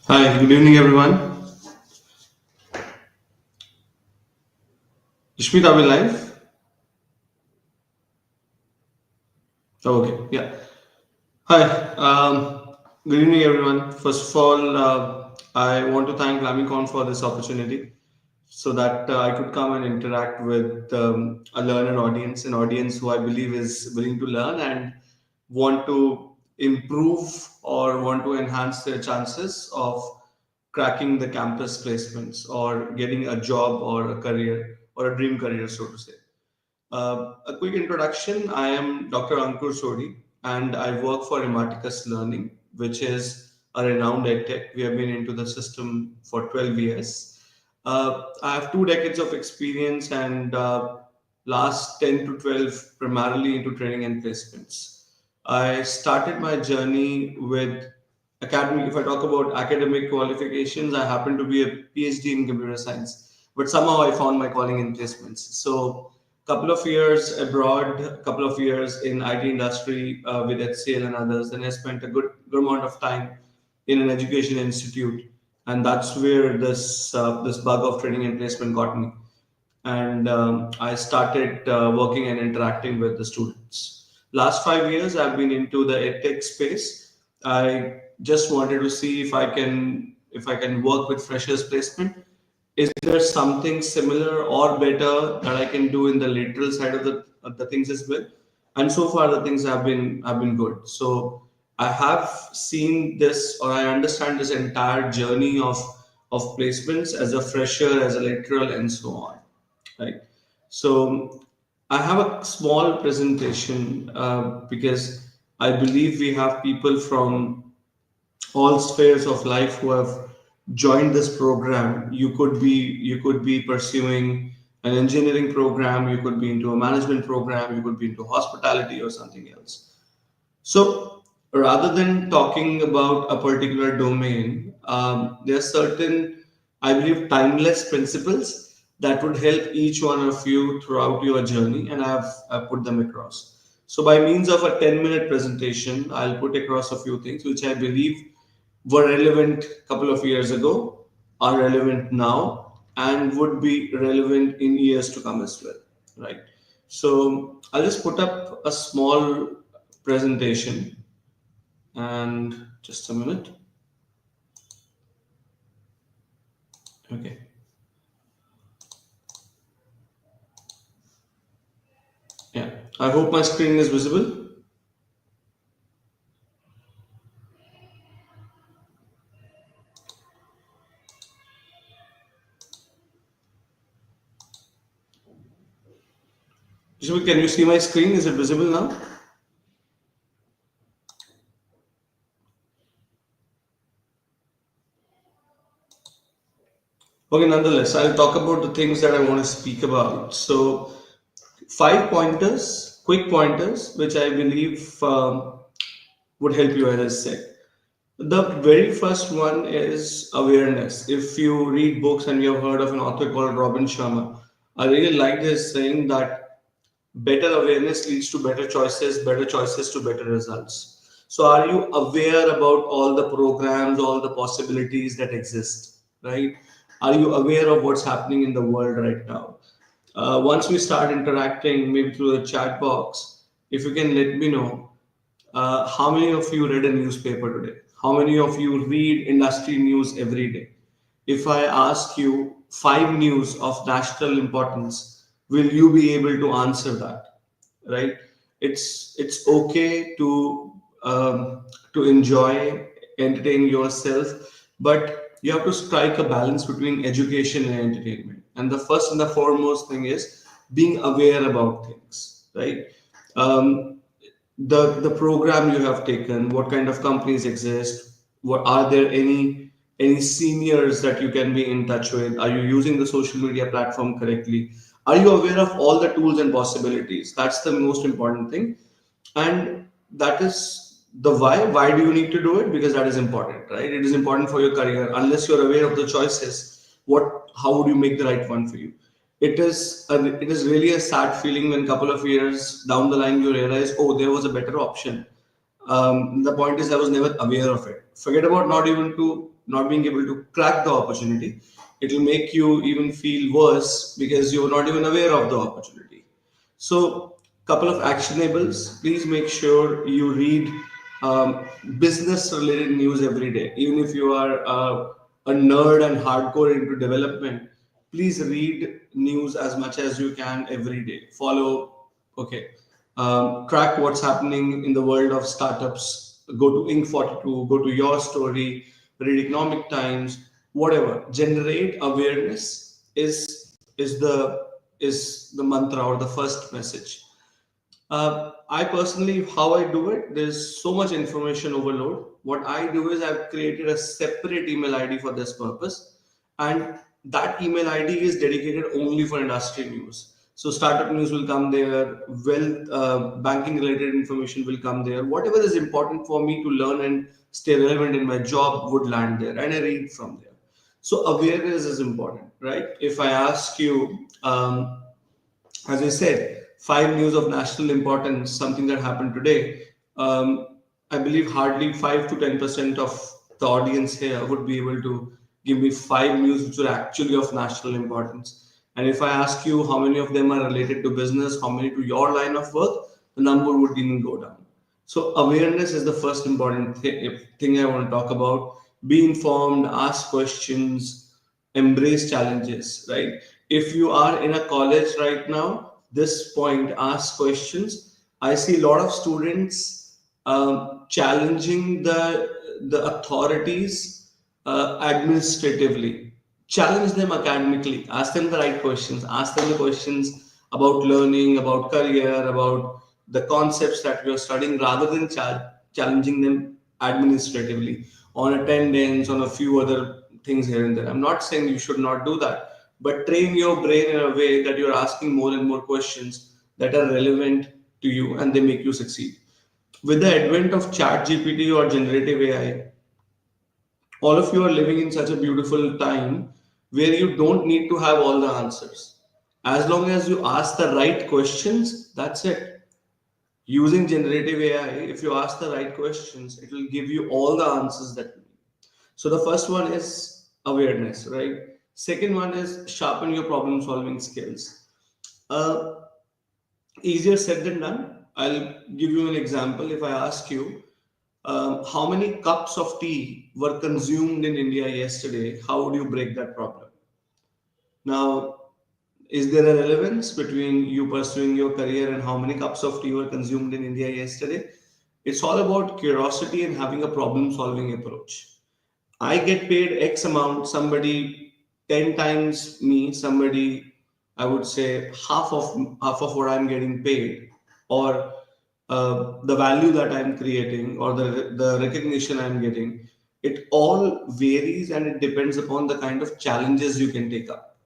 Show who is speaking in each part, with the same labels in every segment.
Speaker 1: Hi, good evening, everyone. Ishmeet, are we live? Oh, okay, yeah. Hi, good evening, everyone. First of all, I want to thank LaMiCons for this opportunity so that I could come and interact with a learner audience, an audience who I believe is willing to learn and want to improve or want to enhance their chances of cracking the campus placements or getting a job or a career or a dream career, so to say. A quick introduction. I am Dr. Ankur Sodi and I work for Ematicus Learning, which is a renowned edtech. We have been into the system for 12 years. I have 2 decades of experience and last 10 to 12 primarily into training and placements. I started my journey with academic. If I talk about academic qualifications, I happen to be a PhD in computer science, but somehow I found my calling in placements. So couple of years abroad, couple of years in IT industry with HCL and others. Then I spent a good amount of time in an education institute, and that's where this bug of training and placement got me. And I started working and interacting with the students. Last 5 years, I've been into the edtech space. I just wanted to see if I can work with freshers placement. Is there something similar or better that I can do in the lateral side of the things as well? And so far, the things have been good. So I have seen this, or I understand this entire journey of placements as a fresher, as a lateral, and so on. Right. So I have a small presentation because I believe we have people from all spheres of life who have joined this program. You could be pursuing an engineering program, you could be into a management program, you could be into hospitality or something else. So rather than talking about a particular domain, there are certain, I believe, timeless principles that would help each one of you throughout your journey, and I've put them across. So by means of a 10-minute presentation, I'll put across a few things which I believe were relevant a couple of years ago, are relevant now, and would be relevant in years to come as well. Right. So I'll just put up a small presentation and just a minute. Okay. Yeah. I hope my screen is visible. Can you see my screen? Is it visible now? Okay, nonetheless, I'll talk about the things that I want to speak about. So, 5 pointers, quick pointers, which I believe would help you, as I said. The very first one is awareness. If you read books and you have heard of an author called Robin Sharma, I really like this saying that better awareness leads to better choices to better results. So, are you aware about all the programs, all the possibilities that exist, right? Are you aware of what's happening in the world right now? Once we start interacting, maybe through the chat box, if you can let me know how many of you read a newspaper today? How many of you read industry news every day? If I ask you 5 news of national importance, will you be able to answer that? Right? It's okay to enjoy, entertain yourself, but you have to strike a balance between education and entertainment. And the first and the foremost thing is being aware about things, right? Um, the program you have taken, what kind of companies exist, what are there any seniors that you can be in touch with, are you using the social media platform correctly, are you aware of all the tools and possibilities? That's the most important thing. And that is the why do you need to do it? Because that is important, right? It is important for your career. Unless you're aware of the choices, what how would you make the right one for you? It is really a sad feeling when couple of years down the line you realize, oh, there was a better option. The point is, I was never aware of it. Forget about not even to not being able to crack the opportunity, it will make you even feel worse because you're not even aware of the opportunity. So, couple of actionables. Please make sure you read business-related news every day. Even if you are a nerd and hardcore into development, please read news as much as you can every day. Follow, okay, track what's happening in the world of startups. Go to Inc. 42, go to Your Story, read Economic Times, whatever. Generate awareness is the mantra or the first message. I personally, how I do it, there's so much information overload. What I do is I've created a separate email ID for this purpose, and that email ID is dedicated only for industry news. So startup news will come there, wealth, banking related information will come there. Whatever is important for me to learn and stay relevant in my job would land there, and I read from there. So awareness is important, right? If I ask you, as I said, five news of national importance, something that happened today. I believe hardly 5 to 10% of the audience here would be able to give me five news which are actually of national importance. And if I ask you how many of them are related to business, how many to your line of work, the number would even go down. So awareness is the first important thing I want to talk about. Be informed, ask questions, embrace challenges, right? If you are in a college right now, this point, ask questions. I see a lot of students challenging the authorities administratively. Challenge them academically. Ask them the right questions. Ask them the questions about learning, about career, about the concepts that we are studying, rather than challenging them administratively on attendance, on a few other things here and there. I'm not saying you should not do that, but train your brain in a way that you're asking more and more questions that are relevant to you and they make you succeed. With the advent of chat GPT or generative AI, all of you are living in such a beautiful time where you don't need to have all the answers. As long as you ask the right questions, that's it. Using generative AI, if you ask the right questions, it will give you all the answers that you need. So the first one is awareness, right? Second one is sharpen your problem solving skills. Uh, Easier said than done. I'll give you an example. If I ask you, how many cups of tea were consumed in India yesterday, how would you break that problem? Now, is there a relevance between you pursuing your career and how many cups of tea were consumed in India yesterday? It's all about curiosity and having a problem solving approach. I get paid X amount, somebody 10 times me, somebody I would say half of what I'm getting paid, or the value that I'm creating, or the recognition I'm getting. It all varies and it depends upon the kind of challenges you can take up,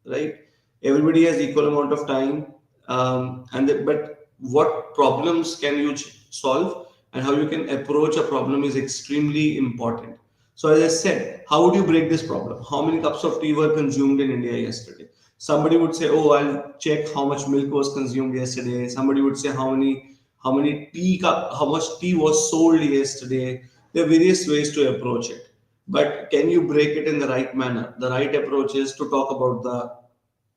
Speaker 1: right? Everybody has equal amount of time, but what problems can you solve and how you can approach a problem is extremely important. So as I said, how would you break this problem? How many cups of tea were consumed in India yesterday? Somebody would say, "Oh, I'll check how much milk was consumed yesterday." Somebody would say, "How many tea cup? How much tea was sold yesterday?" There are various ways to approach it, but can you break it in the right manner? The right approach is to talk about the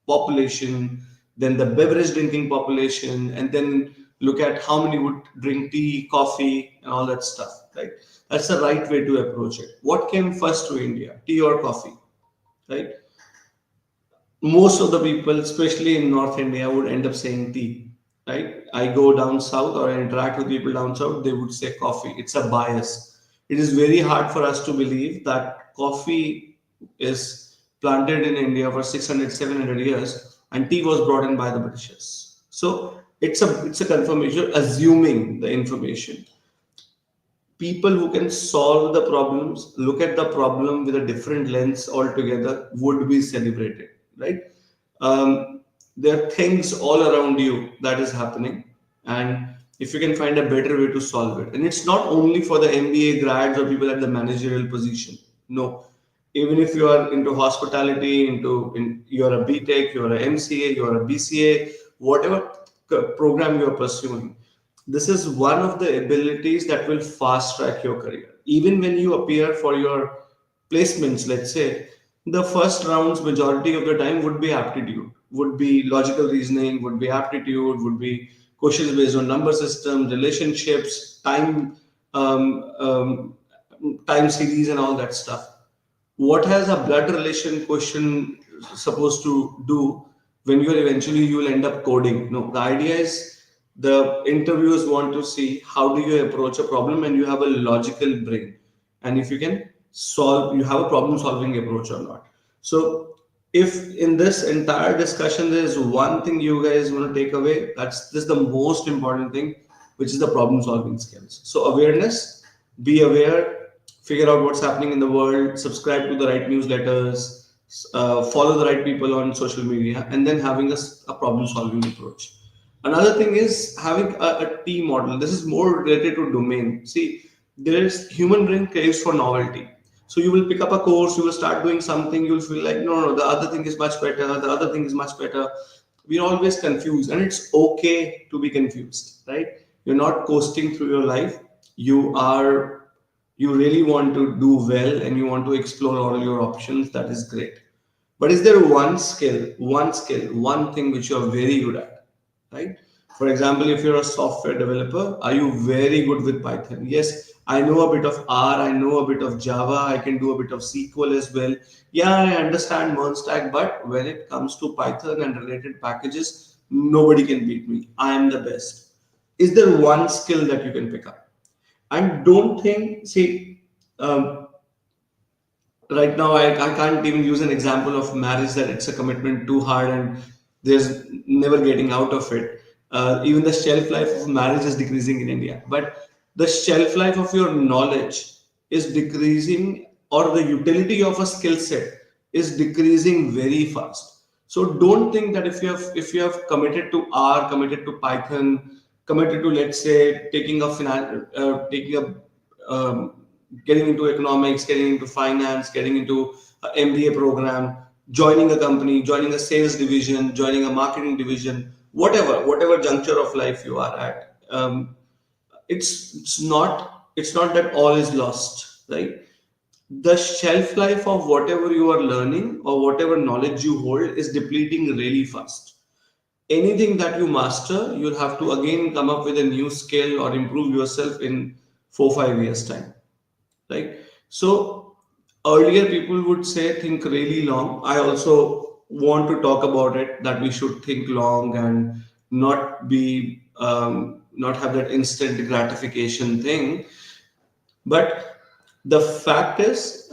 Speaker 1: population, then the beverage drinking population, and then look at how many would drink tea, coffee, and all that stuff, right? That's the right way to approach it. What came first to India, tea or coffee, right? Most of the people, especially in North India, would end up saying tea, right? I go down south or I interact with people down south, they would say coffee. It's a bias. It is very hard for us to believe that coffee is planted in India for 600, 700 years and tea was brought in by the Britishers. So it's a confirmation, assuming the information. People who can solve the problems, look at the problem with a different lens altogether, would be celebrated, right? There are things all around you that is happening, and if you can find a better way to solve it, and it's not only for the MBA grads or people at the managerial position. No, even if you are into hospitality, you're a BTech, you're a MCA, you're a BCA, whatever program you're pursuing, this is one of the abilities that will fast track your career. Even when you appear for your placements, let's say, the first rounds, majority of the time, would be aptitude, would be logical reasoning, would be aptitude, would be questions based on number system, relationships, um, time series, and all that stuff. What has a blood relation question supposed to do when you will end up coding? No, the idea is the interviewers want to see how do you approach a problem and you have a logical brain, and if you can solve, you have a problem solving approach or not. So if in this entire discussion there is one thing you guys want to take away, that's this the most important thing, which is the problem solving skills. So awareness, be aware, figure out what's happening in the world, subscribe to the right newsletters, follow the right people on social media, and then having a problem solving approach. Another thing is having a team model. This is more related to domain. See, there is human brain craves for novelty. So you will pick up a course, you will start doing something, you'll feel like, no, no, the other thing is much better, the other thing is much better. We're always confused, and it's okay to be confused, right? You're not coasting through your life. You really want to do well and you want to explore all your options. That is great. But is there one thing which you're very good at, right? For example, if you're a software developer, are you very good with Python? Yes, I know a bit of R, I know a bit of Java, I can do a bit of SQL as well. Yeah, I understand MERN stack, but when it comes to Python and related packages, nobody can beat me. I am the best. Is there one skill that you can pick up? And don't think, see, um, right now I can't even use an example of marriage that it's a commitment too hard and there's never getting out of it. Even the shelf life of marriage is decreasing in India, but the shelf life of your knowledge is decreasing, or the utility of a skill set is decreasing very fast. So don't think that if you have committed to R, committed to Python, committed to, let's say, taking a getting into economics, getting into finance, getting into a MBA program, joining a company, joining a sales division, joining a marketing division, whatever juncture of life you are at. It's not that all is lost, right? The shelf life of whatever you are learning or whatever knowledge you hold is depleting really fast. Anything that you master, you'll have to again come up with a new skill or improve yourself in 4 5 years time, right? So earlier people would say think really long. I also want to talk about it, that we should think long and not have that instant gratification thing. But the fact is,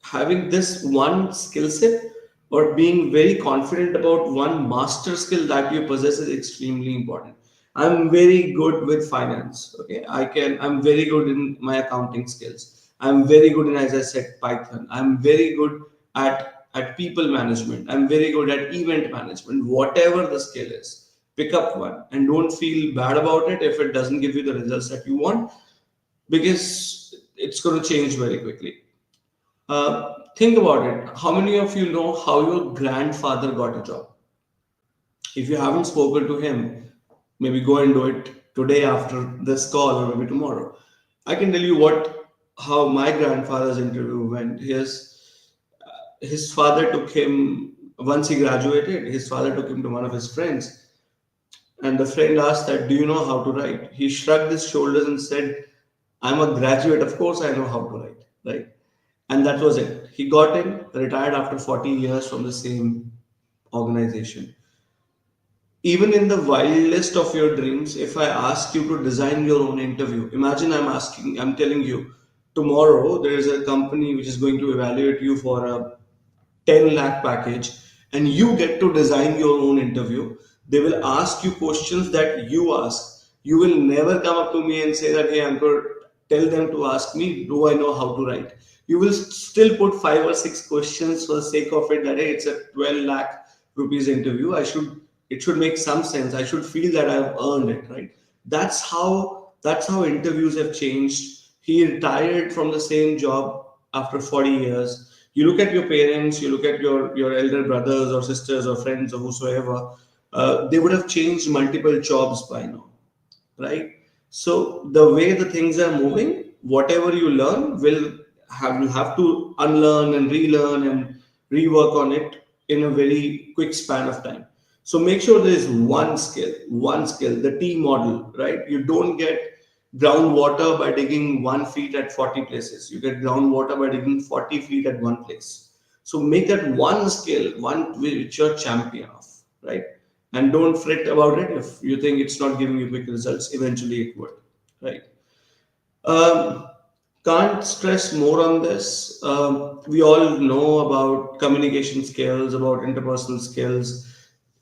Speaker 1: having this one skill set or being very confident about one master skill that you possess is extremely important. I'm very good with finance. Okay, I'm very good in my accounting skills. I'm very good in, as I said, Python. I'm very good at people management. I'm very good at event management. Whatever the skill is, pick up one and don't feel bad about it if it doesn't give you the results that you want, because it's going to change very quickly. Think about it. How many of you know how your grandfather got a job? If you haven't spoken to him, maybe go and do it today after this call or maybe tomorrow. I can tell you how my grandfather's interview went. His father took him, once he graduated, his father took him to one of his friends, and the friend asked that, do you know how to write? He shrugged his shoulders and said, I'm a graduate, of course I know how to write, right? And that was it. He got in, retired after 40 years from the same organization. Even in the wildest of your dreams, if I ask you to design your own interview, imagine I'm telling you, tomorrow there is a company which is going to evaluate you for a 10 lakh package, and you get to design your own interview. They will ask you questions that you ask. You will never come up to me and say that, hey, Ankur, tell them to ask me, do I know how to write? You will still put 5 or 6 questions for the sake of it, that, hey, it's a 12 lakh rupees interview. It should make some sense. I should feel that I've earned it, right? That's how interviews have changed. He retired from the same job after 40 years. You look at your parents, you look at your elder brothers or sisters or friends or whosoever, they would have changed multiple jobs by now, right? So the way the things are moving, whatever you learn will have to unlearn and relearn and rework on it in a very quick span of time. So make sure there is one skill, the T model, right? You don't get groundwater by digging 1 feet at 40 places. You get groundwater by digging 40 feet at one place. So make that one skill, one which you're champion of, right? And don't fret about it if you think it's not giving you quick results. Eventually, it would, right? Um, can't stress more on this. We all know about communication skills, about interpersonal skills,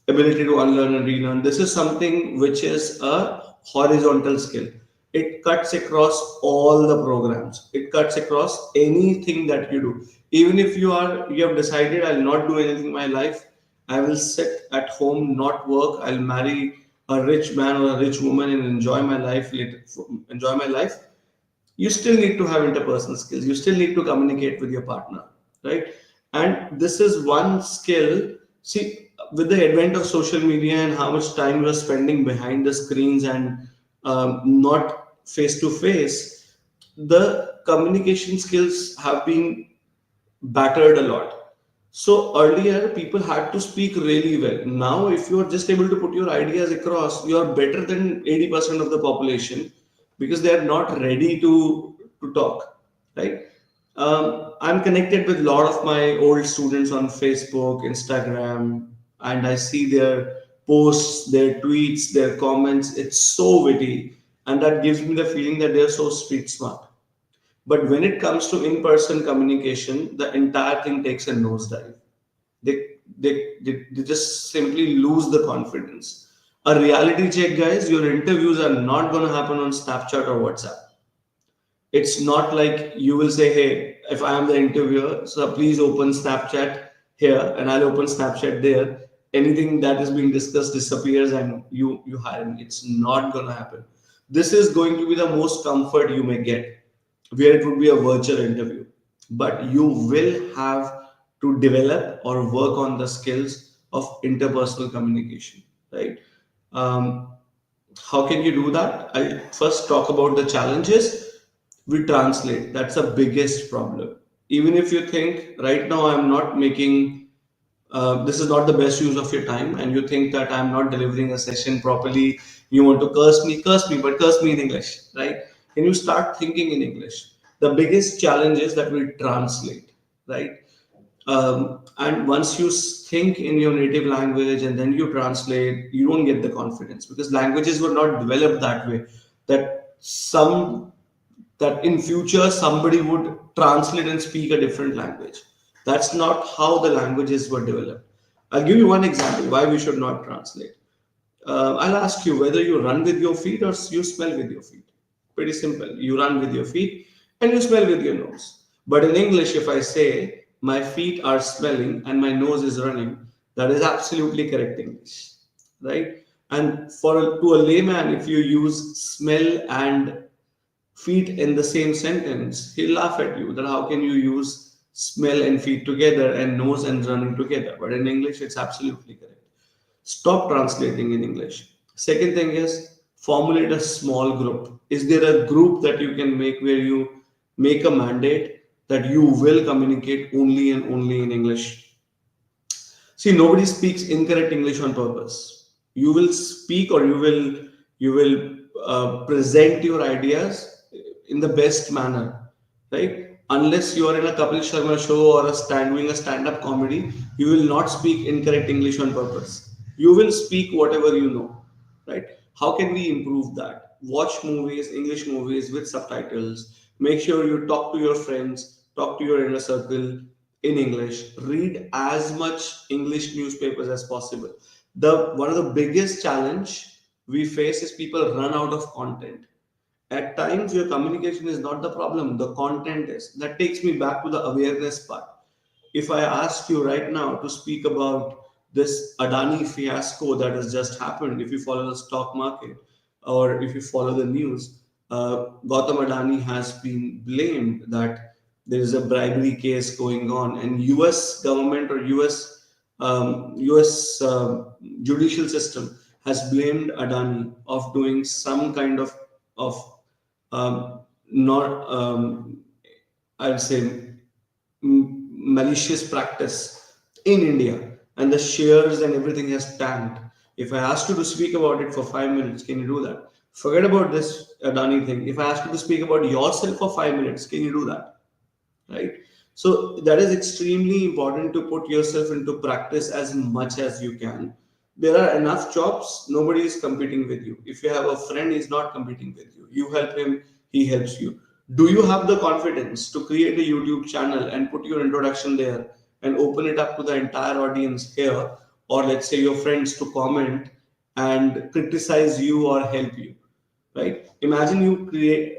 Speaker 1: ability to unlearn and relearn. This is something which is a horizontal skill. It cuts across all the programs. It cuts across anything that you do. Even if you have decided I'll not do anything in my life, I will sit at home, not work. I'll marry a rich man or a rich woman and enjoy my life later. Enjoy my life. You still need to have interpersonal skills. You still need to communicate with your partner, right? And this is one skill. See, with the advent of social media and how much time we're spending behind the screens and not face to face, the communication skills have been battered a lot. So earlier, people had to speak really well. Now, if you are just able to put your ideas across, you are better than 80% of the population because they are not ready to talk, right? I'm connected with a lot of my old students on Facebook, Instagram, and I see their posts, their tweets, their comments. It's so witty, and that gives me the feeling that they're so street smart. But when it comes to in-person communication, the entire thing takes a nosedive. They just simply lose the confidence. A reality check, guys, your interviews are not going to happen on Snapchat or WhatsApp. It's not like you will say, hey, if I am the interviewer, so please open Snapchat here and I'll open Snapchat there. Anything that is being discussed disappears and you hire me. It's not gonna happen. This is going to be the most comfort you may get, where it would be a virtual interview. But you will have to develop or work on the skills of interpersonal communication, right? Um, how can you do that? I first talk about the challenges. We translate. That's the biggest problem. Even if you think right now I'm not making this is not the best use of your time, and you think that I'm not delivering a session properly, you want to curse me, but curse me in English, right? Can you start thinking in English? The biggest challenge is that we translate, right? And once you think in your native language and then you translate, you don't get the confidence because languages were not developed that way. That in future somebody would translate and speak a different language. That's not how the languages were developed. I'll give you one example why we should not translate. I'll ask you whether you run with your feet or you smell with your feet. Pretty simple. You run with your feet and you smell with your nose. But in English, if I say my feet are smelling and my nose is running, that is absolutely correct English, right? And to a layman, if you use smell and feet in the same sentence, he'll laugh at you that how can you use smell and feet together and nose and running together. But in English, it's absolutely correct. Stop translating in English. Second thing is formulate a small group. Is there a group that you can make where you make a mandate that you will communicate only and only in English? See, nobody speaks incorrect English on purpose. You will speak or you will present your ideas in the best manner, right? Unless you are in a Kapil Sharma show or doing a stand-up comedy, you will not speak incorrect English on purpose. You will speak whatever you know, right? How can we improve that? Watch movies, English movies with subtitles. Make sure you talk to your friends, talk to your inner circle in English. Read as much English newspapers as possible. The one of the biggest challenge we face is people run out of content. At times, your communication is not the problem, the content is. That takes me back to the awareness part. If I ask you right now to speak about this Adani fiasco that has just happened, if you follow the stock market or if you follow the news, Gautam Adani has been blamed that there is a bribery case going on, and U.S. government or U.S. Judicial system has blamed Adani of doing some kind of not I'd say, malicious practice in India, and the shares and everything has tanked. If I asked you to speak about it for 5 minutes, can you do that? Forget about this Adani thing. If I ask you to speak about yourself for 5 minutes, can you do that? Right? So that is extremely important to put yourself into practice as much as you can. There are enough jobs, nobody is competing with you. If you have a friend, he's not competing with you. You help him, he helps you. Do you have the confidence to create a YouTube channel and put your introduction there and open it up to the entire audience here, or let's say your friends to comment and criticize you or help you? Right? Imagine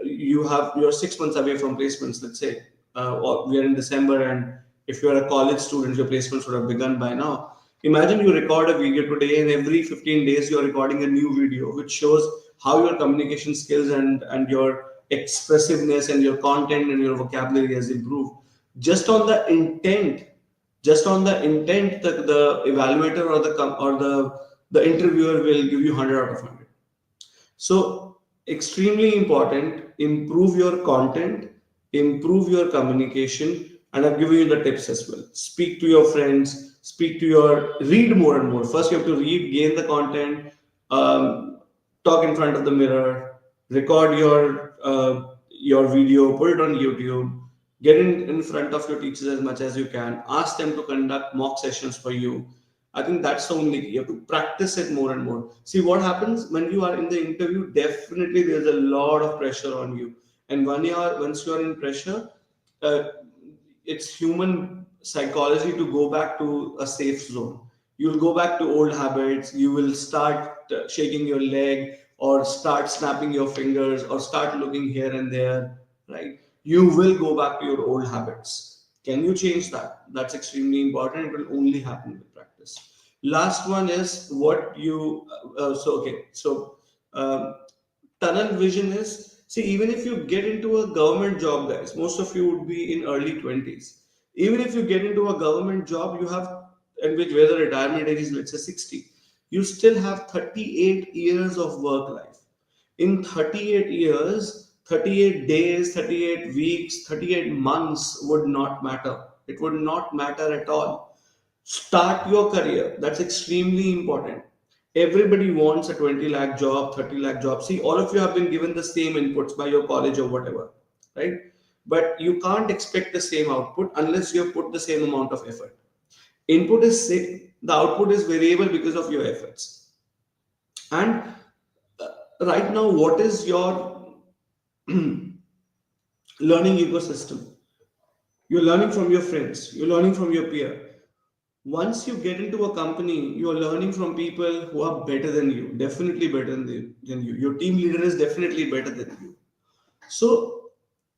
Speaker 1: you have you're 6 months away from placements, let's say, or we are in December, and if you're a college student, your placements would have begun by now. Imagine you record a video today, and every 15 days you're recording a new video, which shows how your communication skills and your expressiveness and your content and your vocabulary has improved. Just on the intent, just on the intent, the evaluator or the interviewer will give you 100 out of 100. So, extremely important, improve your content, improve your communication, and I've given you the tips as well. Speak to your friends, read more and more. First, you have to read, gain the content, talk in front of the mirror, record your video, put it on YouTube, get in front of your teachers as much as you can, ask them to conduct mock sessions for you. I think that's the only key. You have to practice it more and more. See what happens when you are in the interview. Definitely, there's a lot of pressure on you, and once you are in pressure, uh, it's human psychology to go back to a safe zone. You'll go back to old habits. You will start shaking your leg, or start snapping your fingers, or start looking here and there. Right? You will go back to your old habits. Can you change that? That's extremely important. It will only happen with practice. Last one is what you. Um, Tunnel vision is, see, even if you get into a government job, guys, most of you would be in early 20s. Even if you get into a government job, you have, and which where the retirement age is, let's say, 60, you still have 38 years of work life. In 38 years, 38 days, 38 weeks, 38 months would not matter. It would not matter at all. Start your career. That's extremely important. Everybody wants a 20 lakh job, 30 lakh job. See, all of you have been given the same inputs by your college or whatever, right? But you can't expect the same output unless you have put the same amount of effort. Input is same, the output is variable because of your efforts. And right now, what is your learning ecosystem? You're learning from your friends, you're learning from your peer. Once you get into a company, you're learning from people who are better than you, definitely better than you. Your team leader is definitely better than you. So,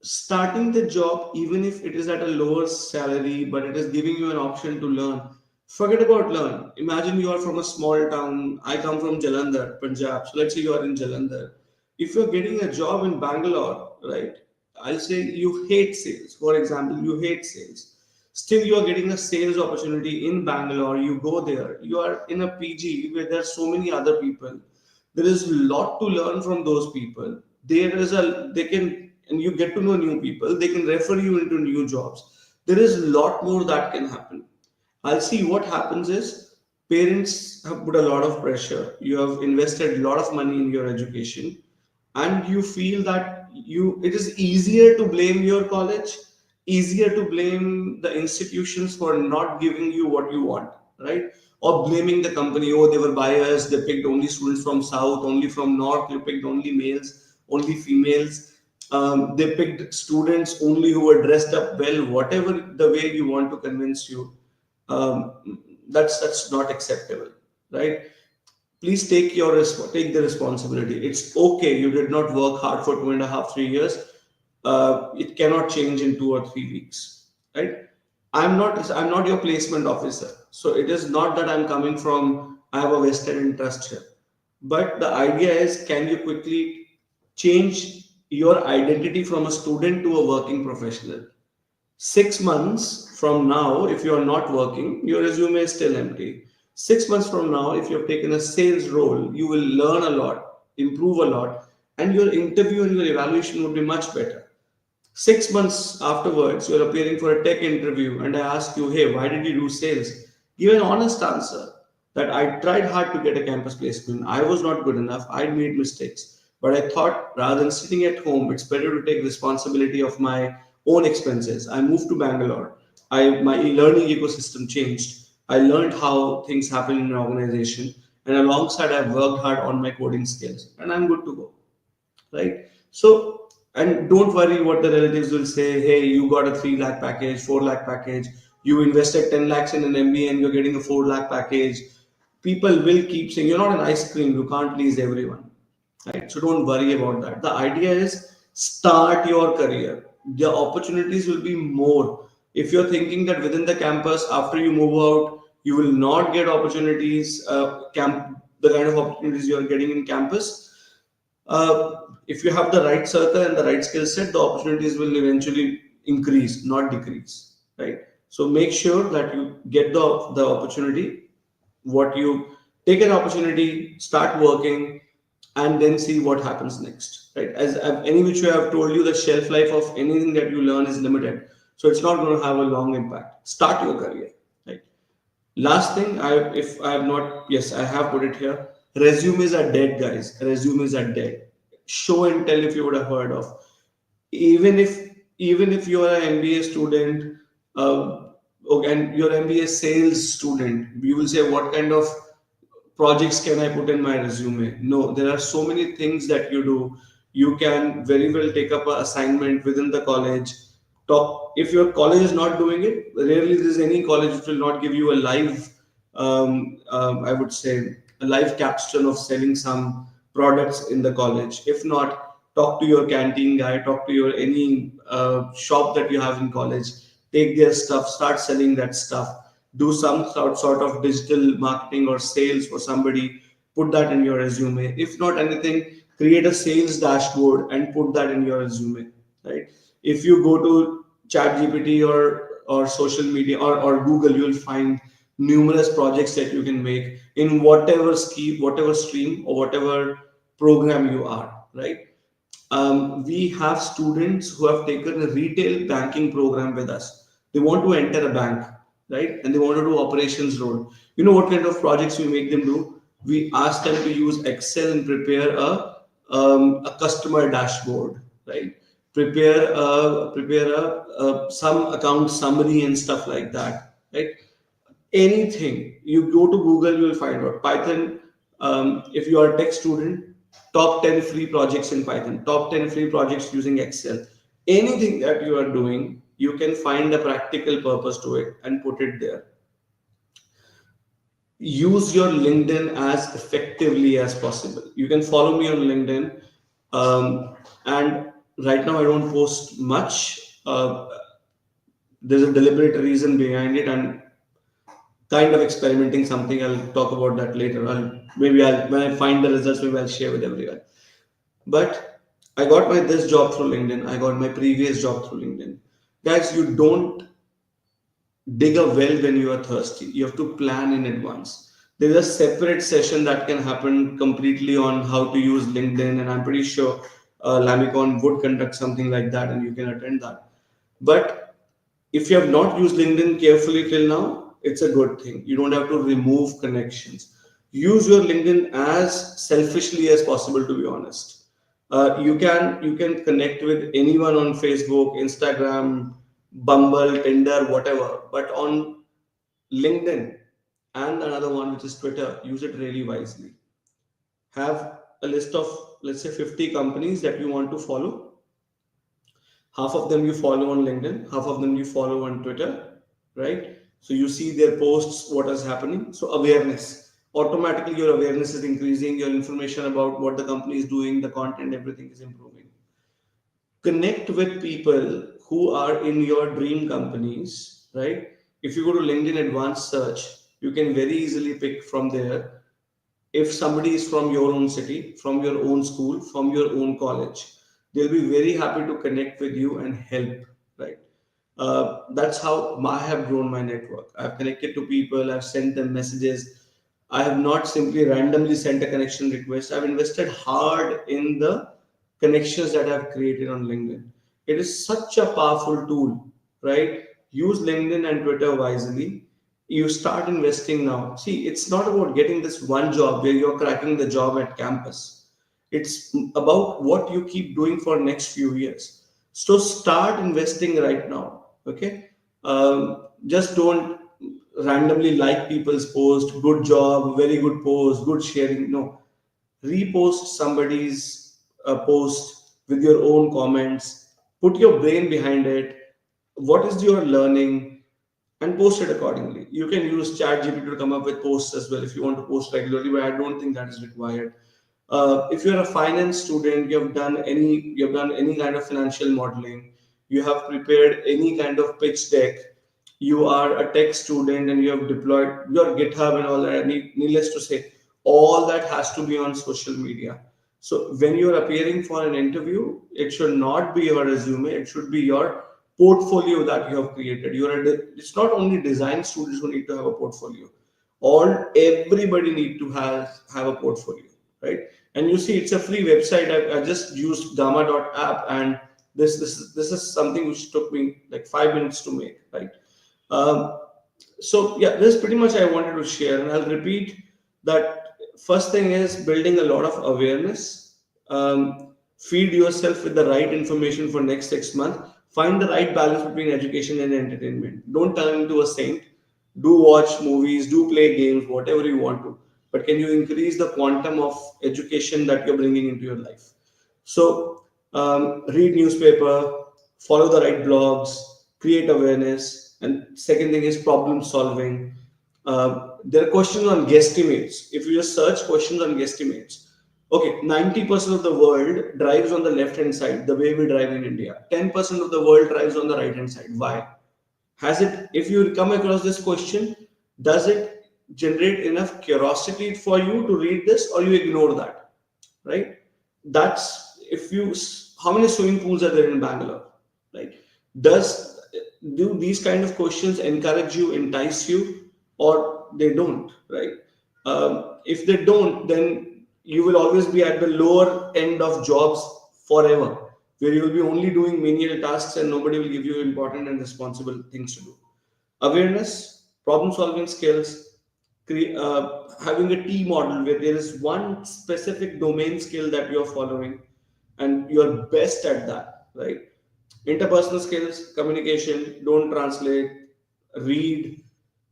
Speaker 1: starting the job, even if it is at a lower salary, but it is giving you an option to learn, forget about learn. Imagine you are from a small town. I come from Jalandhar, Punjab. So, let's say you are in Jalandhar. If you're getting a job in Bangalore, right, I'll say you hate sales. For example, you hate sales. Still, you are getting a sales opportunity in Bangalore. You go there. You are in a PG where there are so many other people. There is a lot to learn from those people. They can, and you get to know new people. They can refer you into new jobs. There is a lot more that can happen. I'll see what happens is parents have put a lot of pressure. You have invested a lot of money in your education, and you feel that it is easier to blame your college, easier to blame the institutions for not giving you what you want, right? Or blaming the company. Oh, they were biased, they picked only students from south, only from north, they picked only males, only females. They picked students only who were dressed up well, whatever the way you want to convince you. That's not acceptable, right? Please take the responsibility. It's okay, you did not work hard for 2.5 3 years. It cannot change in 2 or 3 weeks, right? I'm not your placement officer, so it is not that I'm coming from, I have a vested interest here. But the idea is, can you quickly change your identity from a student to a working professional? 6 months from now, if you are not working, your resume is still empty. 6 months from now, if you have taken a sales role, you will learn a lot, improve a lot, and your interview and your evaluation would be much better. 6 months afterwards, you're appearing for a tech interview, and I ask you, hey, why did you do sales? Give an honest answer that I tried hard to get a campus placement. I was not good enough. I made mistakes. But I thought rather than sitting at home, it's better to take responsibility of my own expenses. I moved to Bangalore. My learning ecosystem changed. I learned how things happen in an organization. And alongside, I've worked hard on my coding skills. And I'm good to go, right? So, and don't worry what the relatives will say. Hey, you got a 3 lakh package, 4 lakh package. You invested 10 lakhs in an MBA and you're getting a 4 lakh package. People will keep saying you're not an ice cream. You can't please everyone, right? So don't worry about that. The idea is start your career. The opportunities will be more. If you're thinking that within the campus, after you move out, you will not get opportunities, the kind of opportunities you are getting in campus, if you have the right circle and the right skill set, the opportunities will eventually increase, not decrease, right? So make sure that you get the opportunity. What you take an opportunity, start working, and then see what happens next, right? As any which way I've told you, the shelf life of anything that you learn is limited, so it's not going to have a long impact. Start your career, right? Last thing, if I have not, yes, I have put it here. Resumes are dead, guys. Resumes are dead. Show and tell, if you would have heard of. Even if you are an MBA student, and you're an MBA sales student, you will say, what kind of projects can I put in my resume? No, there are so many things that you do. You can very well take up an assignment within the college. Talk if your college is not doing it. Rarely there is any college which will not give you a live, I would say, a live capstone of selling some products in the college. If not, talk to your canteen guy, talk to your any shop that you have in college. Take their stuff, start selling that stuff, do some sort of digital marketing or sales for somebody, put that in your resume. If not anything, create a sales dashboard and put that in your resume, right? If you go to chat gpt or social media or google, you'll find numerous projects that you can make in whatever scheme, whatever stream, or whatever program you are, right? We have students who have taken a retail banking program with us. They want to enter a bank, right? And they want to do operations role. You know what kind of projects we make them do? We ask them to use Excel and prepare a customer dashboard, right? Prepare some account summary and stuff like that, right? Anything you go to google, you will find out python. If you are a tech student, top 10 free projects in python, top 10 free projects using excel. Anything that you are doing, you can find a practical purpose to it and put it there. Use your linkedin as effectively as possible. You can follow me on linkedin, and right now I don't post much. There's a deliberate reason behind it, and kind of experimenting something. I'll talk about that later. I'll when I find the results, maybe I'll share with everyone. But I got my this job through LinkedIn. I got my previous job through LinkedIn. Guys, you don't dig a well when you are thirsty. You have to plan in advance. There's a separate session that can happen completely on how to use LinkedIn, and I'm pretty sure LaMiCon would conduct something like that, and you can attend that. But if you have not used LinkedIn carefully till now, it's a good thing. You don't have to remove connections. Use your LinkedIn as selfishly as possible. To be honest, you can connect with anyone on Facebook, Instagram, Bumble, Tinder, whatever. But on LinkedIn and another one which is Twitter, use it really wisely. Have a list of, let's say, 50 companies that you want to follow. Half of them you follow on LinkedIn, half of them you follow on Twitter, right? So you see their posts, what is happening. So awareness, automatically your awareness is increasing, your information about what the company is doing, the content, everything is improving. Connect with people who are in your dream companies, right? If you go to LinkedIn advanced search, you can very easily pick from there. If somebody is from your own city, from your own school, from your own college, they'll be very happy to connect with you and help, right? That's how I have grown my network. I've connected to people, I've sent them messages. I have not simply randomly sent a connection request. I've invested hard in the connections that I've created on LinkedIn. It is such a powerful tool, right? Use LinkedIn and Twitter wisely. You start investing now. See, it's not about getting this one job where you're cracking the job at campus. It's about what you keep doing for next few years. So start investing right now. Okay, just don't randomly like people's post. Good job, very good post, good sharing. No, repost somebody's post with your own comments, put your brain behind it, what is your learning, and post it accordingly. You can use ChatGPT to come up with posts as well if you want to post regularly, but I don't think that is required. If you're a finance student, you have done any kind of financial modeling, you have prepared any kind of pitch deck, you are a tech student and you have deployed your GitHub and all that. Needless to say, all that has to be on social media. So when you're appearing for an interview, it should not be your resume; it should be your portfolio that you have created. It's not only design students who need to have a portfolio. All everybody need to have a portfolio, right? And you see, it's a free website. I just used Gamma.app, and this is something which took me like 5 minutes to make, right? Um, so yeah, this is pretty much I wanted to share, and I'll repeat that. First thing is building a lot of awareness. Feed yourself with the right information for next 6 months. Find the right balance between education and entertainment. Don't turn into a saint. Do watch movies, do play games, whatever you want to. But can you increase the quantum of education that you're bringing into your life? So read newspaper, follow the right blogs, create awareness, and second thing is problem solving. There are questions on guesstimates. If you just search questions on guesstimates, okay, 90% of the world drives on the left hand side, the way we drive in India. 10% of the world drives on the right hand side. Why? Has it, if you come across this question, does it generate enough curiosity for you to read this, or you ignore that? Right? That's if you, how many swimming pools are there in Bangalore? Right? Does, do these kind of questions encourage you, entice you, or they don't? Right? If they don't, then you will always be at the lower end of jobs forever, where you will be only doing menial tasks and nobody will give you important and responsible things to do. Awareness, problem solving skills, having a T model where there is one specific domain skill that you're following and you're best at that, right? Interpersonal skills, communication, don't translate, read,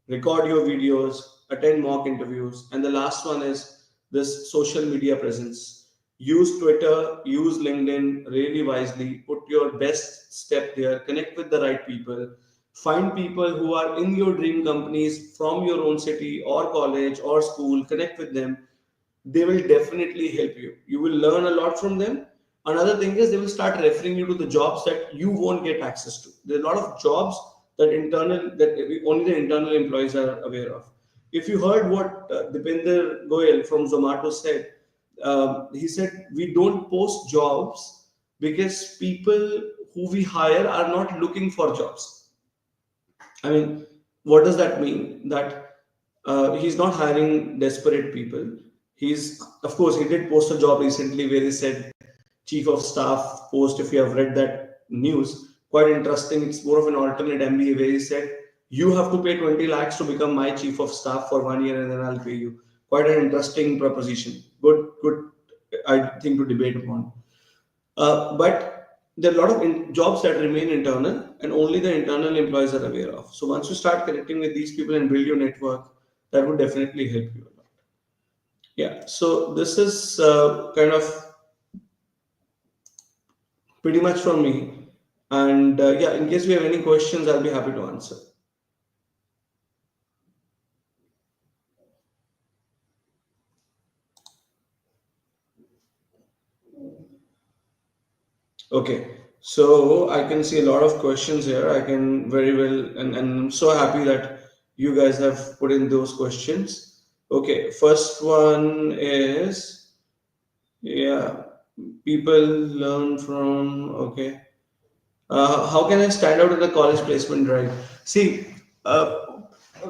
Speaker 1: record your videos, attend mock interviews. And the last one is this social media presence. Use Twitter, use LinkedIn really wisely, put your best step there, connect with the right people, find people who are in your dream companies from your own city or college or school, connect with them. They will definitely help you. You will learn a lot from them. Another thing is they will start referring you to the jobs that you won't get access to. There are a lot of jobs that only the internal employees are aware of. If you heard what Dipinder Goyal from Zomato said, he said we don't post jobs because people who we hire are not looking for jobs. I mean, what does that mean? That he's not hiring desperate people. He's, of course, he did post a job recently where he said chief of staff post. If you have read that news, quite interesting. It's more of an alternate MBA where he said you have to pay 20 lakhs to become my chief of staff for 1 year and then I'll pay you. Quite an interesting proposition. Good, I think to debate upon. But there are a lot of jobs that remain internal and only the internal employees are aware of. So once you start connecting with these people and build your network, that would definitely help you a lot. Yeah. So this is kind of pretty much from me. And yeah, in case we have any questions, I'll be happy to answer. Okay. So I can see a lot of questions here. I can very well, and I'm so happy that you guys have put in those questions. Okay. First one is, yeah, people learn from, okay. How can I stand out in the college placement drive? See,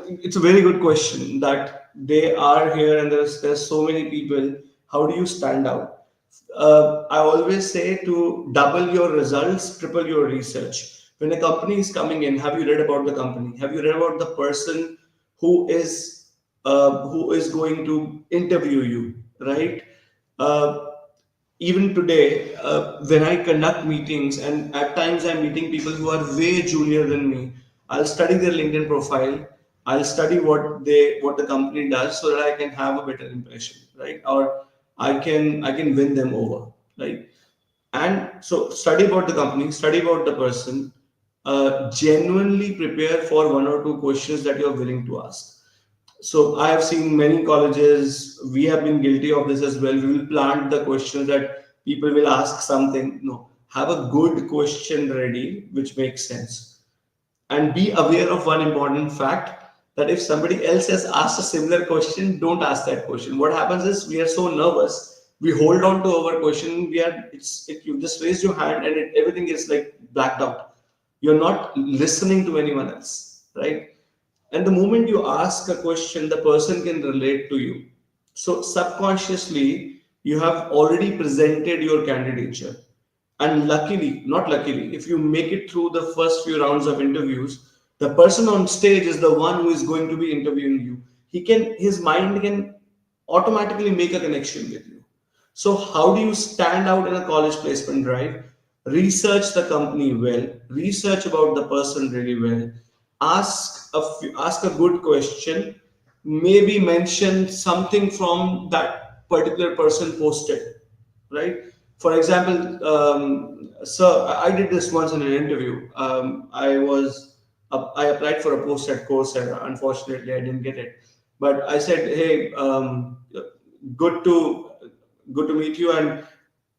Speaker 1: it's a very good question that they are here and there's so many people. How do you stand out? I always say to double your results, triple your research. When a company is coming in, have you read about the company? Have you read about the person who is going to interview you, right? Uh, Even today, when I conduct meetings, and at times I'm meeting people who are way junior than me, I'll study their LinkedIn profile. I'll study what the company does so that I can have a better impression, right? Or I can win them over, right? And so study about the company, study about the person, genuinely prepare for one or two questions that you're willing to ask. So I have seen many colleges, we have been guilty of this as well. We will plant the questions that people will ask something. No, have a good question ready, which makes sense. And be aware of one important fact, that if somebody else has asked a similar question, don't ask that question. What happens is we are so nervous, we hold on to our question. You just raise your hand and everything is like blacked out. You're not listening to anyone else, right? And the moment you ask a question, the person can relate to you. So subconsciously, you have already presented your candidature. And luckily, not luckily, if you make it through the first few rounds of interviews, the person on stage is the one who is going to be interviewing you. His mind can automatically make a connection with you. So, how do you stand out in a college placement drive? Research the company well, research about the person really well, ask a good question, maybe mention something from that particular person posted, right? For example, so I did this once in an interview. I applied for a post at Coursera. Unfortunately, I didn't get it. But I said, "Hey, good to good to meet you, and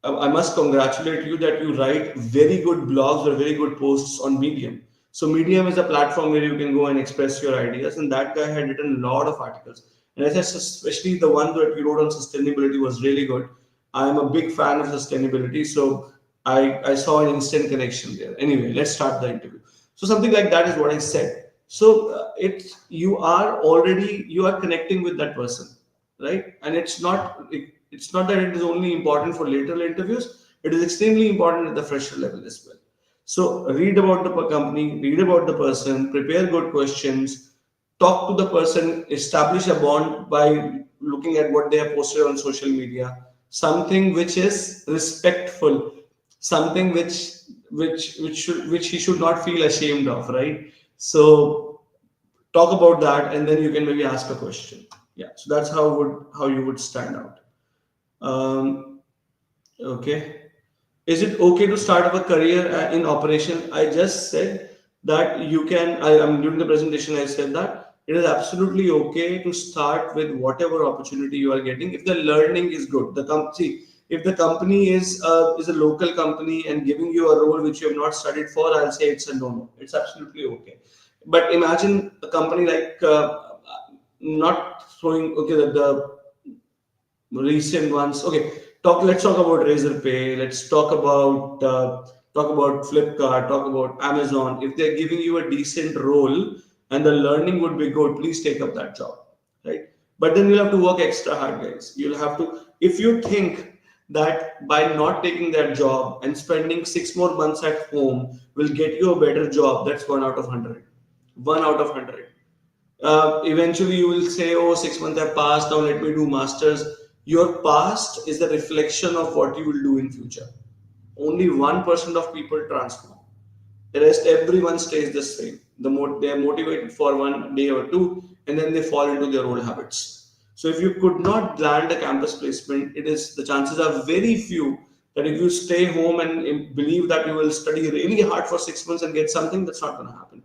Speaker 1: I must congratulate you that you write very good blogs or very good posts on Medium." So Medium is a platform where you can go and express your ideas, and that guy had written a lot of articles. And I said, especially the one that you wrote on sustainability was really good. I'm a big fan of sustainability, so I saw an instant connection there. Anyway, let's start the interview. So something like that is what I said. So you are connecting with that person, right? And it's not that it is only important for later interviews. It is extremely important at the fresher level as well. So read about the company, read about the person, prepare good questions, talk to the person, establish a bond by looking at what they have posted on social media, something which is respectful, something which he should not feel ashamed of, right? So talk about that, and then you can maybe ask a question. Yeah, so that's how you would stand out. Um, okay, is it okay to start up a career in operation? I just said that you can. During the presentation, I said that it is absolutely okay to start with whatever opportunity you are getting if the learning is good. If the company is a local company and giving you a role which you have not studied for, I'll say it's a no. It's absolutely okay. But imagine a company like not throwing okay the recent ones. Okay, let's talk about Razorpay. Let's talk about Flipkart. Talk about Amazon. If they're giving you a decent role and the learning would be good, please take up that job, right? But then you'll have to work extra hard, guys. You'll have to. If you think that by not taking that job and spending 6 more months at home will get you a better job, that's 1 out of 100. 1 out of 100. Eventually you will say, oh, 6 months have passed, now let me do masters. Your past is the reflection of what you will do in future. Only 1% of people transform. The rest, everyone stays the same. They are motivated for 1 day or two, and then they fall into their old habits. So if you could not land a campus placement, the chances are very few that if you stay home and believe that you will study really hard for 6 months and get something, that's not going to happen.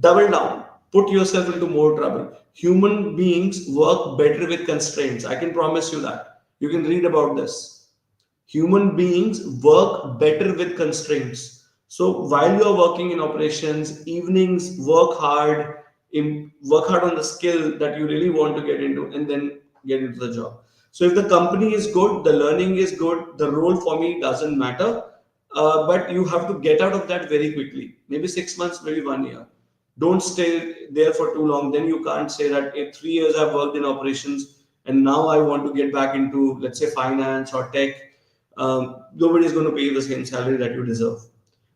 Speaker 1: Double down, put yourself into more trouble. Human beings work better with constraints. I can promise you that. You can read about this. Human beings work better with constraints. So while you are working in operations, evenings work hard on the skill that you really want to get into, and then get into the job. So if the company is good, the learning is good, the role for me doesn't matter. But you have to get out of that very quickly. Maybe 6 months, maybe 1 year. Don't stay there for too long. Then you can't say that in 3 years I've worked in operations and now I want to get back into, let's say, finance or tech. Nobody is going to pay you the same salary that you deserve.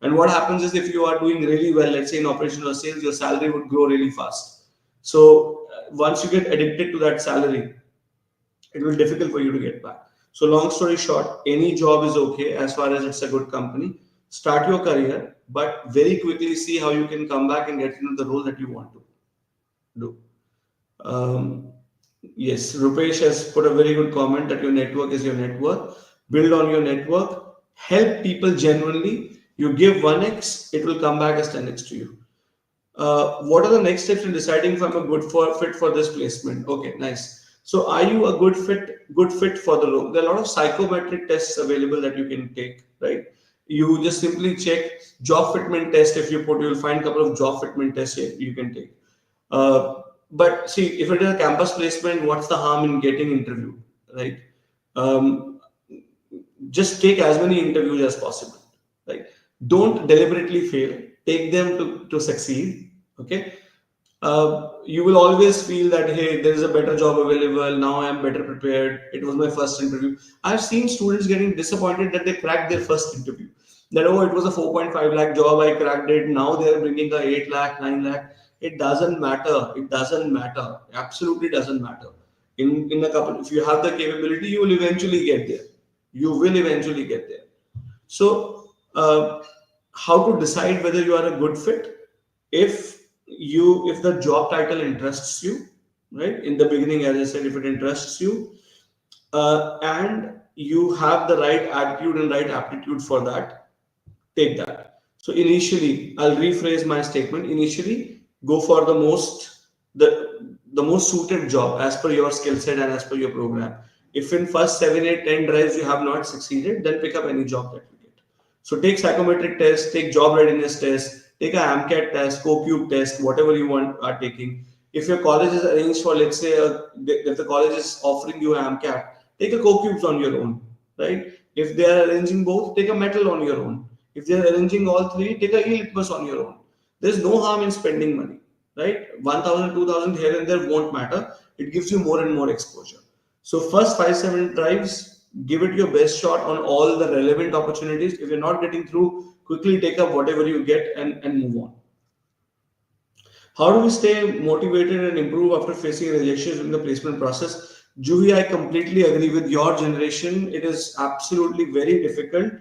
Speaker 1: And what happens is, if you are doing really well, let's say in operational sales, your salary would grow really fast. So once you get addicted to that salary, it will be difficult for you to get back. So long story short, any job is okay as far as it's a good company. Start your career, but very quickly see how you can come back and get into the role that you want to do. Um, yes, Rupesh has put a very good comment that your network is your net worth. Build on your network. Help people genuinely. You give 1x, it will come back as 10x to you. What are the next steps in deciding if I'm a fit for this placement? Okay, nice. So are you a good fit for the role? There are a lot of psychometric tests available that you can take, right? You just simply check job fitment test. If you put, you'll find a couple of job fitment tests you can take. But see, if it is a campus placement, what's the harm in getting interviewed, right? Um, just take as many interviews as possible, right? Don't deliberately fail. Take them to succeed. Okay. You will always feel that, hey, there is a better job available now, I am better prepared, it was my first interview. I've seen students getting disappointed that they cracked their first interview, that, oh, it was a 4.5 lakh job, I cracked it, now they are bringing a 8 lakh, 9 lakh. It doesn't matter. It doesn't matter. Absolutely doesn't matter. In a couple, if you have the capability, you will eventually get there. You will eventually get there. So, how to decide whether you are a good fit? If the job title interests you, right? In the beginning, as I said, if it interests you, and you have the right attitude and right aptitude for that, take that. So initially, I'll rephrase my statement. Initially, go for the most suited job as per your skill set and as per your program. If in first 7, 8, 10 drives you have not succeeded, then pick up any job that you get. So take psychometric test, take job readiness test, take a AMCAT test, CoCube test, whatever you want are taking. If your college is arranged for, let's say, if the college is offering you a AMCAT, take a CoCubes on your own, right? If they are arranging both, take a metal on your own. If they are arranging all three, take a e-litmus on your own. There's no harm in spending money, right? 1,000, 2,000 here and there won't matter. It gives you more and more exposure. So first 5, 7 drives, give it your best shot on all the relevant opportunities. If you're not getting through, quickly take up whatever you get and move on. How do we stay motivated and improve after facing rejections in the placement process? Juhi, I completely agree with your generation. It is absolutely very difficult.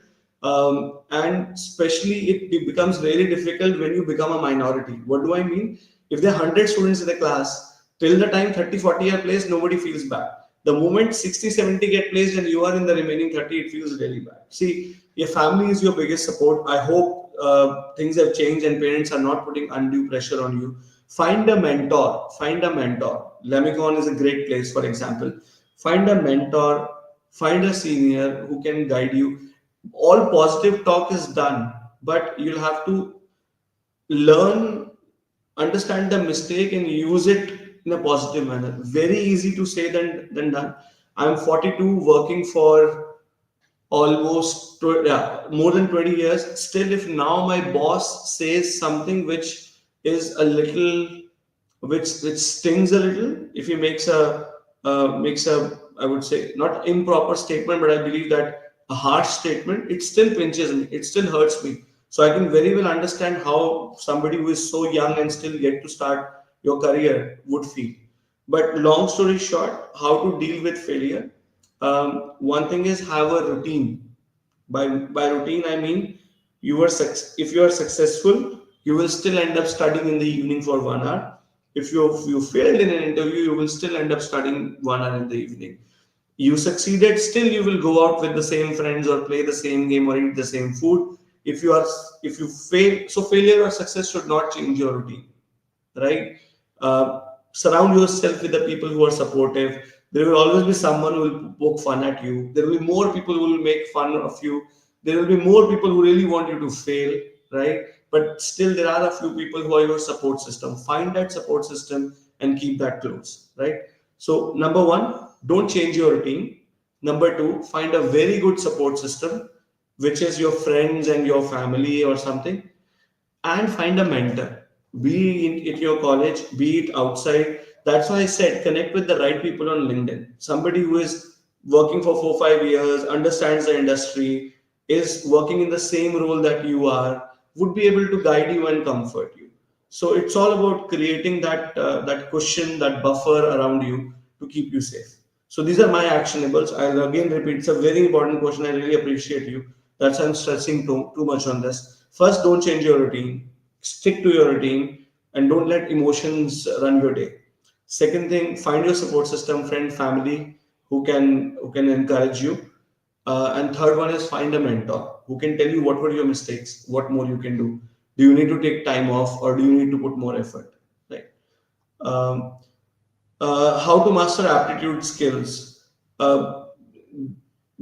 Speaker 1: And especially it becomes very difficult when you become a minority. What do I mean? If there are 100 students in the class, till the time 30, 40 are placed, nobody feels bad. The moment 60, 70 get placed and you are in the remaining 30, it feels really bad. See, your family is your biggest support. I hope things have changed and parents are not putting undue pressure on you. Find a mentor. Find a mentor. LaMiCon is a great place, for example. Find a mentor. Find a senior who can guide you. All positive talk is done, but you'll have to learn, understand the mistake, and use it in a positive manner. Very easy to say than done. I'm 42, working for almost more than 20 years. Still, if now my boss says something which is a little, which stings a little, if he makes a, I would say, not improper statement, but I believe that a harsh statement, it still pinches me, it still hurts me. So I can very well understand how somebody who is so young and still yet to start your career would feel. But long story short, how to deal with failure? One thing is, have a routine. By routine, I mean, if you are successful, you will still end up studying in the evening for 1 hour. If you failed in an interview, you will still end up studying 1 hour in the evening. You succeeded, still you will go out with the same friends or play the same game or eat the same food. If you fail, so failure or success should not change your routine, right? Uh, Surround yourself with the people who are supportive. There will always be someone who will poke fun at you. There will be more people who will make fun of you. There will be more people who really want you to fail, right? But still, there are a few people who are your support system. Find that support system and keep that close, right? So, number one, don't change your routine. Number two, find a very good support system, which is your friends and your family or something, and find a mentor, be it in your college, be it outside. That's why I said connect with the right people on LinkedIn. Somebody who is working for 4 5 years, understands the industry, is working in the same role that you are, would be able to guide you and comfort you. So it's all about creating that cushion, that buffer around you to keep you safe. So these are my actionables. I'll again repeat, it's a very important question. I really appreciate you. That's why I'm stressing too much on this. First, don't change your routine. Stick to your routine and don't let emotions run your day. Second thing, find your support system, friend, family who can encourage you. And third one is find a mentor who can tell you what were your mistakes, what more you can do. Do you need to take time off or do you need to put more effort? Right. Um, how to master aptitude skills. Uh,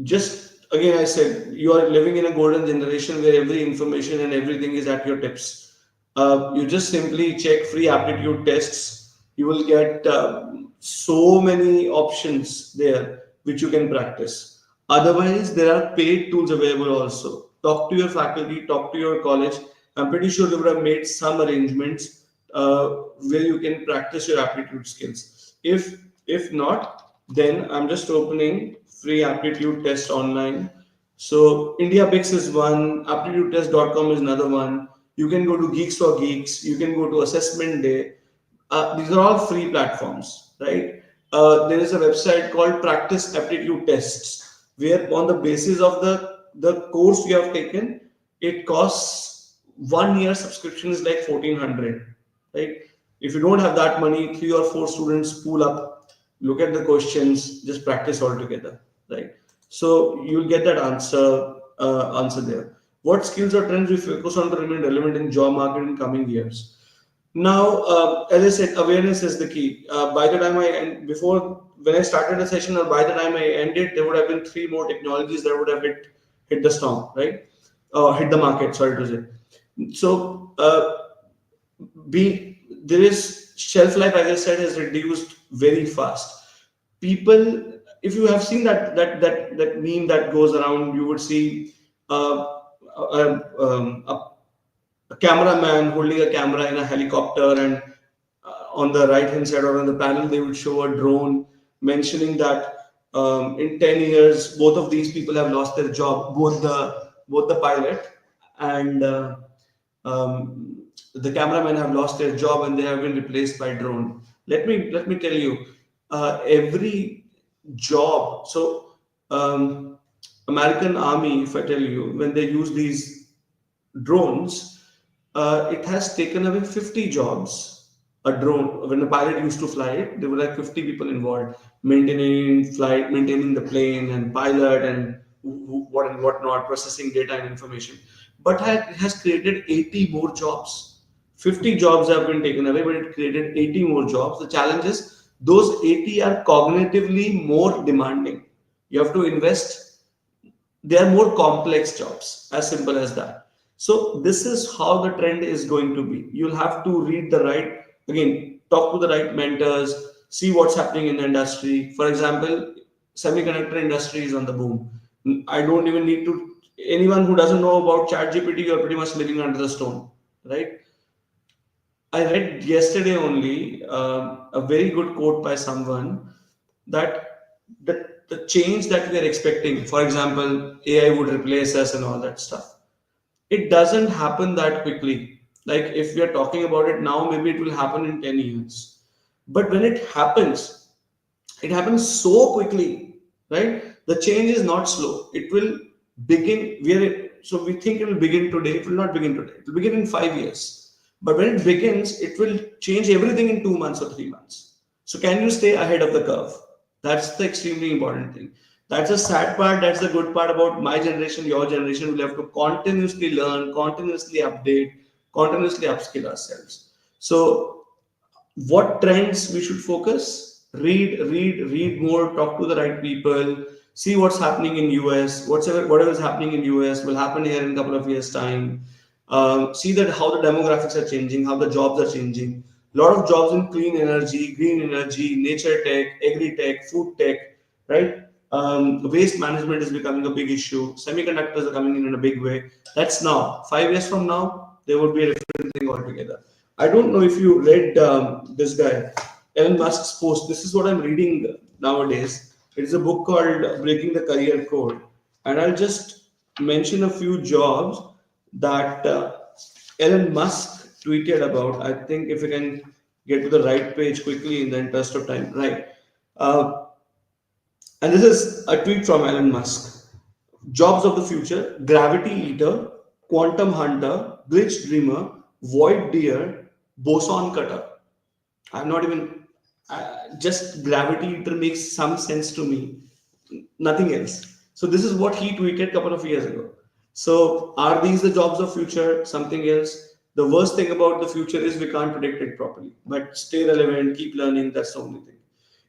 Speaker 1: just again, I said you are living in a golden generation where every information and everything is at your tips. You just simply check free aptitude tests. You will get so many options there which you can practice. Otherwise, there are paid tools available also. Talk to your faculty, talk to your college. I'm pretty sure they would have made some arrangements where you can practice your aptitude skills. If not, then I'm just opening free aptitude test online. So IndiaBix is one, aptitudetest.com is another one. You can go to Geeks for Geeks, you can go to Assessment Day. These are all free platforms, right? There is a website called Practice Aptitude Tests, where on the basis of the course you have taken, it costs 1 year subscription is like 1400, right? If you don't have that money, 3 or 4 students pool up, look at the questions, just practice all together, right? So you'll get that answer there. What skills or trends we focus on to remain relevant in job market in coming years? Now, as I said, awareness is the key. By the time I end, before when I started the session, or by the time I ended, there would have been three more technologies that would have hit the storm, right? Hit the market. Sorry to say. So, be there is shelf life, as I said, has reduced very fast. People, if you have seen that meme that goes around, you would see a cameraman holding a camera in a helicopter, and on the right hand side or on the panel they would show a drone mentioning that in 10 years both of these people have lost their job, both the pilot and the cameraman have lost their job and they have been replaced by drone. Let me tell you, every job. So American Army, if I tell you, when they use these drones, it has taken away 50 jobs. A drone, when a pilot used to fly it, there were like 50 people involved, maintaining flight, maintaining the plane, and pilot, and what and whatnot, processing data and information. But it has created 80 more jobs. 50 jobs have been taken away, but it created 80 more jobs. The challenge is those 80 are cognitively more demanding. You have to invest. They are more complex jobs, as simple as that. So this is how the trend is going to be. You'll have to read the right, again, talk to the right mentors, see what's happening in the industry. For example, semiconductor industry is on the boom. I don't even need to, anyone who doesn't know about ChatGPT, you're pretty much living under the stone, right? I read yesterday only a very good quote by someone that the change that we are expecting, for example, AI would replace us and all that stuff, it doesn't happen that quickly. Like if we are talking about it now, maybe it will happen in 10 years. But when it happens so quickly, right? The change is not slow. It will begin. So we think it will begin today. It will not begin today. It will begin in 5 years. But when it begins, it will change everything in 2 months or 3 months. So can you stay ahead of the curve? That's the extremely important thing. That's the sad part. That's the good part about my generation, your generation. We'll have to continuously learn, continuously update, continuously upskill ourselves. So what trends we should focus? Read more, talk to the right people, see what's happening in US, whatever is happening in US will happen here in a couple of years time. See that how the demographics are changing, how the jobs are changing. A lot of jobs in clean energy, green energy, nature tech, agri tech, food tech, right? Waste management is becoming a big issue. Semiconductors are coming in a big way. That's now. 5 years from now, there would be a different thing altogether. I don't know if you read this guy. Elon Musk's post. This is what I'm reading nowadays. It is a book called Breaking the Career Code, and I'll just mention a few jobs that Elon Musk tweeted about. I think if we can get to the right page quickly in the interest of time, right? Uh, and this is a tweet from Elon Musk. Jobs of the future: gravity eater, quantum hunter, glitch dreamer, void deer, boson cutter. I'm not even, just gravity eater makes some sense to me, nothing else. So this is what he tweeted a couple of years ago. So are these the jobs of future? Something else? The worst thing about the future is we can't predict it properly. But stay relevant, keep learning. That's the only thing.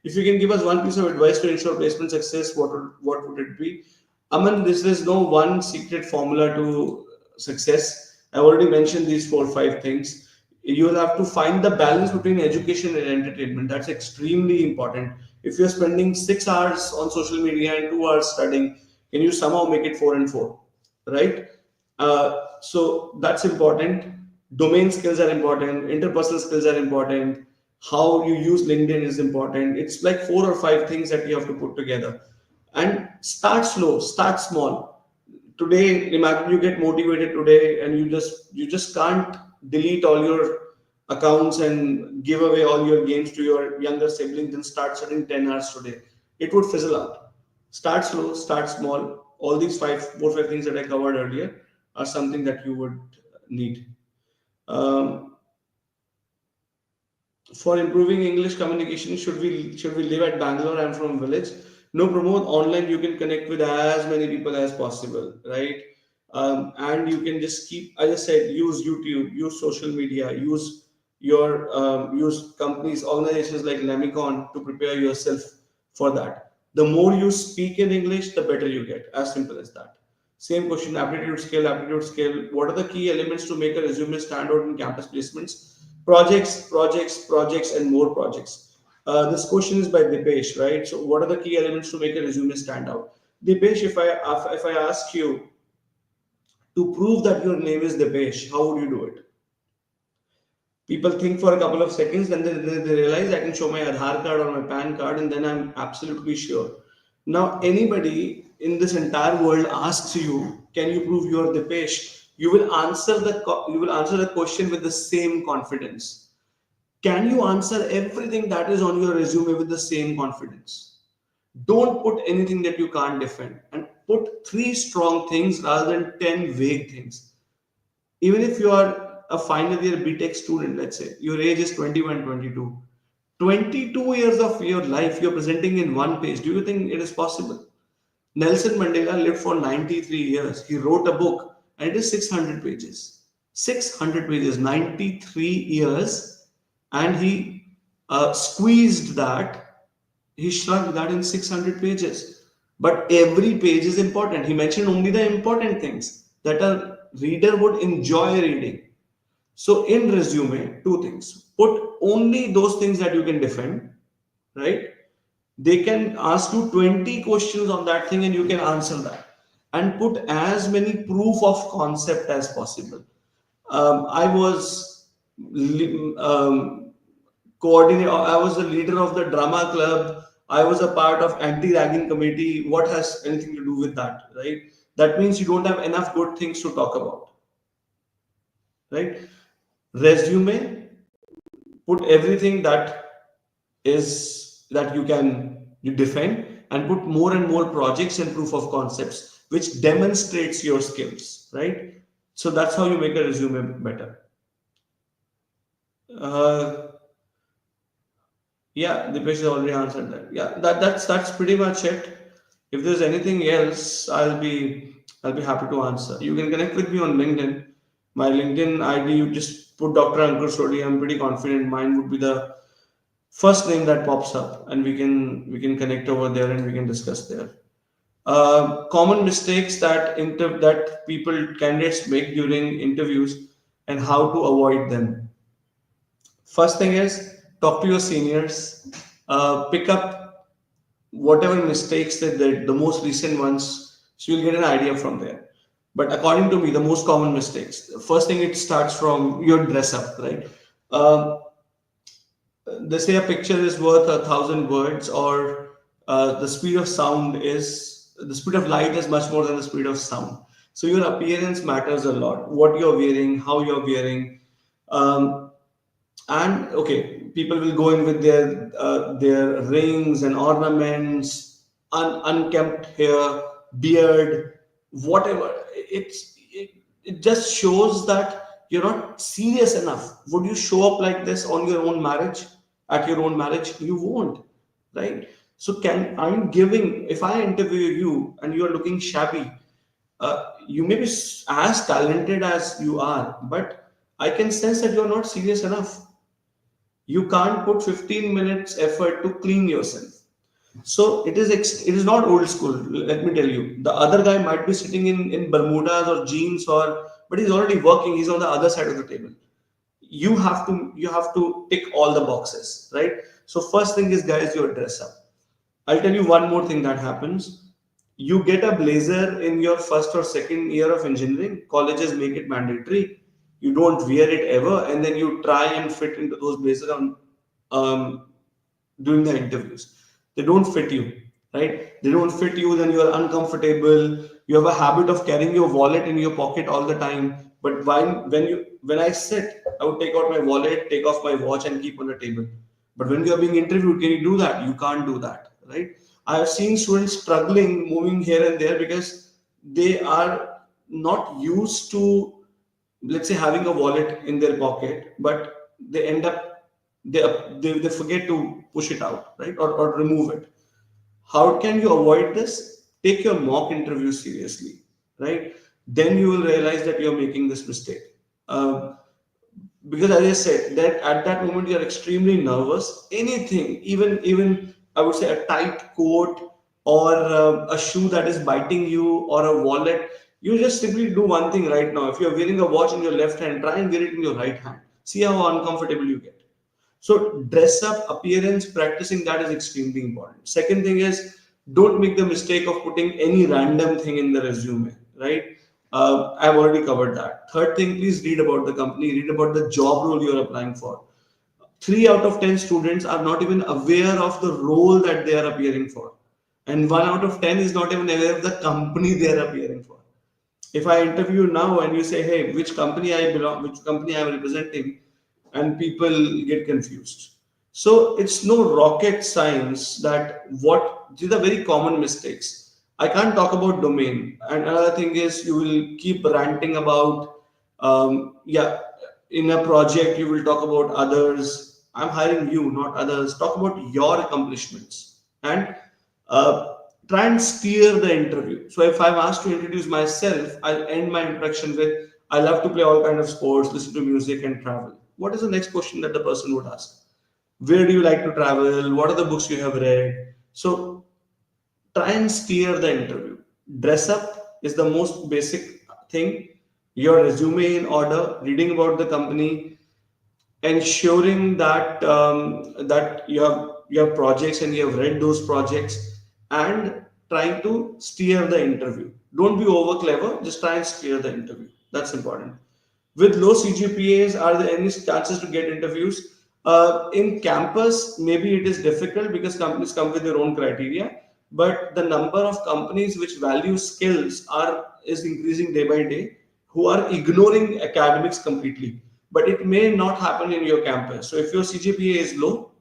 Speaker 1: If you can give us one piece of advice to ensure placement success, what would it be? Aman, this is no one secret formula to success. I already mentioned these 4 or 5 things. You will have to find the balance between education and entertainment. That's extremely important. If you're spending 6 hours on social media and 2 hours studying, can you somehow make it 4 and 4? Right? So that's important. Domain skills are important. Interpersonal skills are important. How you use LinkedIn is important. It's like 4 or 5 things that you have to put together. And start slow, start small. Today, imagine you get motivated today and you just can't delete all your accounts and give away all your games to your younger siblings and start studying 10 hours today. It would fizzle out. Start slow, start small. All these 4 or 5 things that I covered earlier are something that you would need. Um, for improving English communication, should we live at Bangalore? I'm from village. No, promote online. You can connect with as many people as possible, right? And you can just keep. I just said use YouTube, use social media, use companies, organizations like LaMiCon to prepare yourself for that. The more you speak in English, the better you get. As simple as that. Same question, aptitude scale, aptitude scale. What are the key elements to make a resume stand out in campus placements? Projects, projects, projects, and more projects. This question is by Dipesh, right? So, what are the key elements to make a resume stand out? Dipesh, if I ask you to prove that your name is Dipesh, how would you do it? People think for a couple of seconds, then they realize I can show my Aadhaar card or my PAN card, and then I'm absolutely sure. Now, anybody in this entire world asks you, "Can you prove you are Dipesh?" You will answer the question with the same confidence. Can you answer everything that is on your resume with the same confidence? Don't put anything that you can't defend, and put three strong things rather than 10 vague things. Even if you are a final year BTech student, let's say your age is 21, 22, 22 years of your life you're presenting in one page. Do you think it is possible? Nelson Mandela lived for 93 years. He wrote a book and it is 600 pages. 600 pages, 93 years, and he squeezed that, he shrunk that in 600 pages. But every page is important. He mentioned only the important things that a reader would enjoy reading. So in resume, two things. Put only those things that you can defend, right? They can ask you 20 questions on that thing and you can answer that. And put as many proof of concept as possible. I was coordinator. I was the leader of the drama club. I was a part of anti-ragging committee. What has anything to do with that, right? That means you don't have enough good things to talk about, right? Resume, put everything that you defend, and put more and more projects and proof of concepts which demonstrates your skills, right? So that's how you make a resume better. uh, yeah, Dipesh has already answered that. Yeah, that's pretty much it. If there's anything else, I'll be happy to answer. You can connect with me on LinkedIn. My LinkedIn ID, you just put Dr. Ankur Sodi. I'm pretty confident mine would be the first name that pops up, and we can connect over there and we can discuss there. Common mistakes that people candidates make during interviews and how to avoid them. First thing is talk to your seniors, pick up whatever mistakes that the most recent ones, so you'll get an idea from there. But according to me, the most common mistakes. First thing, it starts from your dress up, right? Um they say a picture is worth 1,000 words, or the speed of light is much more than the speed of sound. So your appearance matters a lot. What you're wearing, how you're wearing, um, and okay, people will go in with their rings and ornaments, unkempt hair, beard, whatever. It just shows that you're not serious enough. Would you show up like this on your own marriage, at your own marriage? You won't, right? So can I'm giving if I interview you and you are looking shabby, you may be as talented as you are, but I can sense that you're not serious enough. You can't put 15 minutes effort to clean yourself. So it is not old school. Let me tell you, the other guy might be sitting in bermudas or jeans, or but he's already working, he's on the other side of the table. You have to tick all the boxes, right? So first thing is, guys, your dress up. I'll tell you one more thing that happens. You get a blazer in your first or second year of engineering. Colleges make it mandatory. You don't wear it ever, and then you try and fit into those blazers on um, during the interviews. They don't fit you, right? They don't fit you. Then you are uncomfortable. You have a habit of carrying your wallet in your pocket all the time. But when I sit, I would take out my wallet, take off my watch, and keep on the table. But when you are being interviewed, can you do that? You can't do that, right? I have seen students struggling, moving here and there because they are not used to, let's say, having a wallet in their pocket, but they end up they forget to push it out, right, or remove it. How can you avoid this? Take your mock interview seriously, right? Then you will realize that you're making this mistake. Um, because as I said, that at that moment you're extremely nervous. Anything, even I would say a tight coat, or a shoe that is biting you, or a wallet. You just simply do one thing right now. If you're wearing a watch in your left hand, try and wear it in your right hand. See how uncomfortable you get. So dress up, appearance, practicing that is extremely important. Second thing is, don't make the mistake of putting any random thing in the resume, right? I've already covered that. Third thing, please read about the company, read about the job role you're applying for. 3 out of 10 students are not even aware of the role that they are appearing for, and 1 out of 10 is not even aware of the company they are appearing for. If I interview now and you say, hey, which company I belong, which company I'm representing, and people get confused. So it's no rocket science that what these are very common mistakes. I can't talk about domain. And another thing is, you will keep ranting about, yeah, in a project, you will talk about others. I'm hiring you, not others. Talk about your accomplishments. And uh, try and steer the interview. So if I'm asked to introduce myself, I'll end my introduction with, I love to play all kind of sports, listen to music, and travel. What is the next question that the person would ask? Where do you like to travel? What are the books you have read? So try and steer the interview. Dress up is the most basic thing. Your resume in order, reading about the company, ensuring that you have projects and you have read those projects, and trying to steer the interview. Don't be over clever, just try and steer the interview. That's important. With low CGPAs, are there any chances to get interviews? In campus, maybe it is difficult because companies come with their own criteria. But the number of companies which value skills are is increasing day by day, who are ignoring academics completely. But it may not happen in your campus. So if your CGPA is low,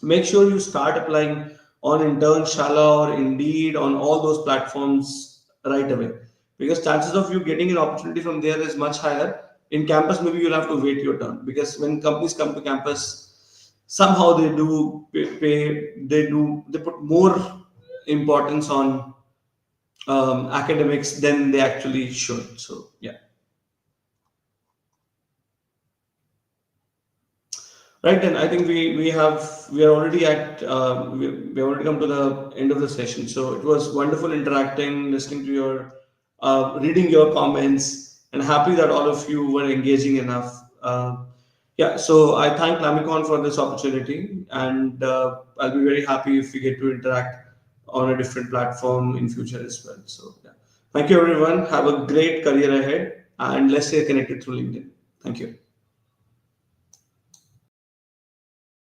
Speaker 1: make sure you start applying on Internshala or Indeed, on all those platforms right away, because chances of you getting an opportunity from there is much higher. In campus, maybe you'll have to wait your turn, because when companies come to campus, somehow they do they put more importance on academics than they actually should. So yeah. Right then, I think we are already at we already come to the end of the session. So it was wonderful interacting, listening to your reading your comments, and happy that all of you were engaging enough. Yeah, so I thank LaMiCon for this opportunity, and I'll be very happy if we get to interact on a different platform in future as well. So yeah, thank you everyone. Have a great career ahead, and let's stay connected through LinkedIn. Thank you.